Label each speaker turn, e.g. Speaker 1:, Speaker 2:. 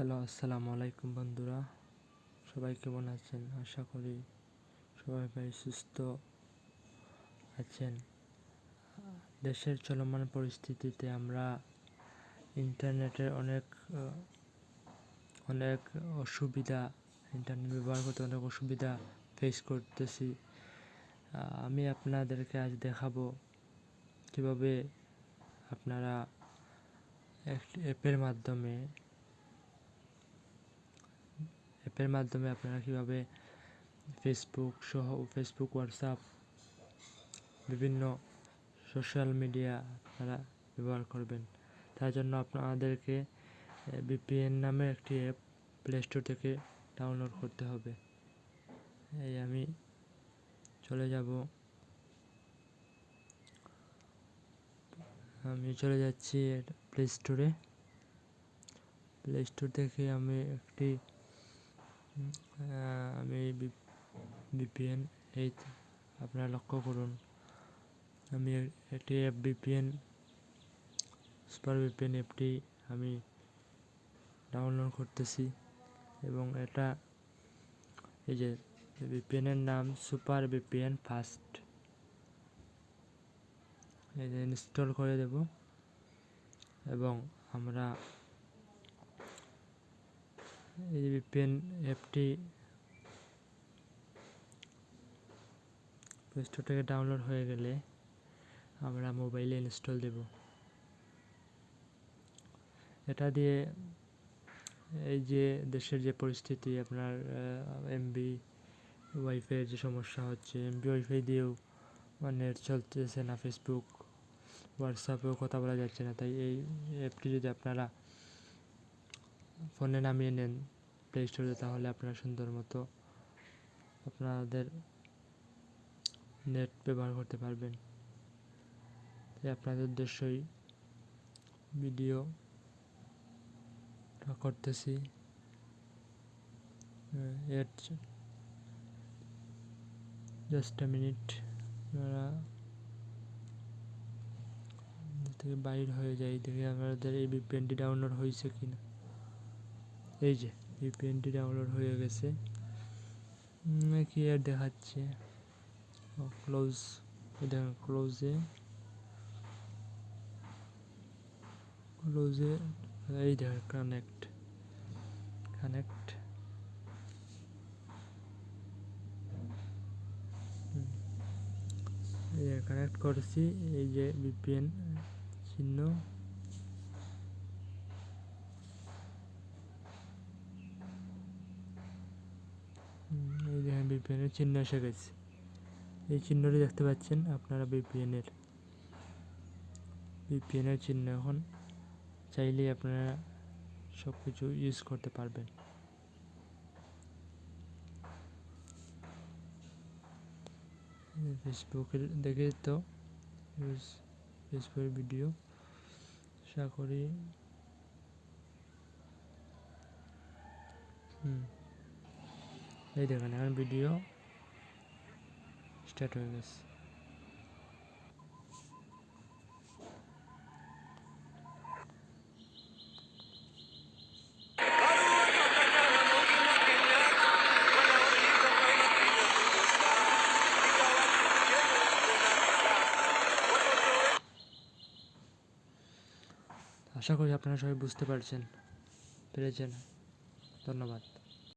Speaker 1: Hello, আসসালামু আলাইকুম বন্ধুরা। সবাই কেমন আছেন? আশা করি সবাই ভাই সুস্থ আছেন। দেশের চলমান পরিস্থিতিতে আমরা ইন্টারনেটের অনেক অসুবিধা, ইন্টারনেট ব্যবহার করতে অনেক অসুবিধা ফেস করতেছি। আমি আপনাদেরকে আজ দেখাবো কীভাবে আপনারা একটি অ্যাপের মাধ্যমে আপনারা কীভাবে ফেসবুক, হোয়াটসঅ্যাপ, বিভিন্ন সোশ্যাল মিডিয়া আপনারা ব্যবহার করবেন। তার জন্য আপনাদেরকে VPN নামে একটি অ্যাপ প্লে স্টোর থেকে ডাউনলোড করতে হবে। আমি চলে যাচ্ছি প্লে স্টোরে। প্লে স্টোর থেকে আমি VPN, এই আপনারা লক্ষ্য করুন, আমি একটি অ্যাপ সুপার VPN অ্যাপটি আমি ডাউনলোড করতেছি এবং এটা এই যে VPN এর নাম সুপার VPN ফাস্ট। এই যে ইনস্টল করে দেব এবং আমরা এই VPN অ্যাপটি প্লে স্টোর থেকে ডাউনলোড হয়ে গেলে আমরা মোবাইলে ইনস্টল দেব। এটা দিয়ে এই যে দেশের যে পরিস্থিতি, আপনার ওয়াইফাইয়ের যে সমস্যা হচ্ছে, ওয়াইফাই দিয়েও নেট চলতেছে না, ফেসবুক, হোয়াটসঅ্যাপেও কথা বলা যাচ্ছে না। তাই এই অ্যাপটি যদি আপনারা ফোনে নামিয়ে নেন প্লে স্টোরে, তাহলে আপনারা সুন্দর মতো আপনাদের নেট ব্যবহার করতে পারবেন। তাই আপনাদের উদ্দেশ্যই ভিডিওটা করতেছি। জাস্ট এ মিনিট, আপনারা থেকে বাইর হয়ে যাই, দেখি আমাদের এই VPNটি ডাউনলোড হয়েছে কিনা। এই যে VPNটি ডাউনলোড হয়ে গেছে, কি আর দেখাচ্ছে, ক্লোজ, দেখুন ক্লোজে এই দেখুন কানেক্ট কানেক্ট করছি। এই যে VPN চিহ্ন, এই দেখেন VPN এর চিহ্ন এসে গেছে। এই চিহ্নটি দেখতে পাচ্ছেন আপনারা, VPN এর চিহ্ন। এখন চাইলেই আপনারা সব কিছু ইউজ করতে পারবেন। ফেসবুকের দেখে তো ফেসবুকের ভিডিও, আশা করি এই দেখেন এখন ভিডিও স্টার্ট হয়ে গেছে। আশা করি আপনারা সবাই বুঝতে পেরেছেন। ধন্যবাদ।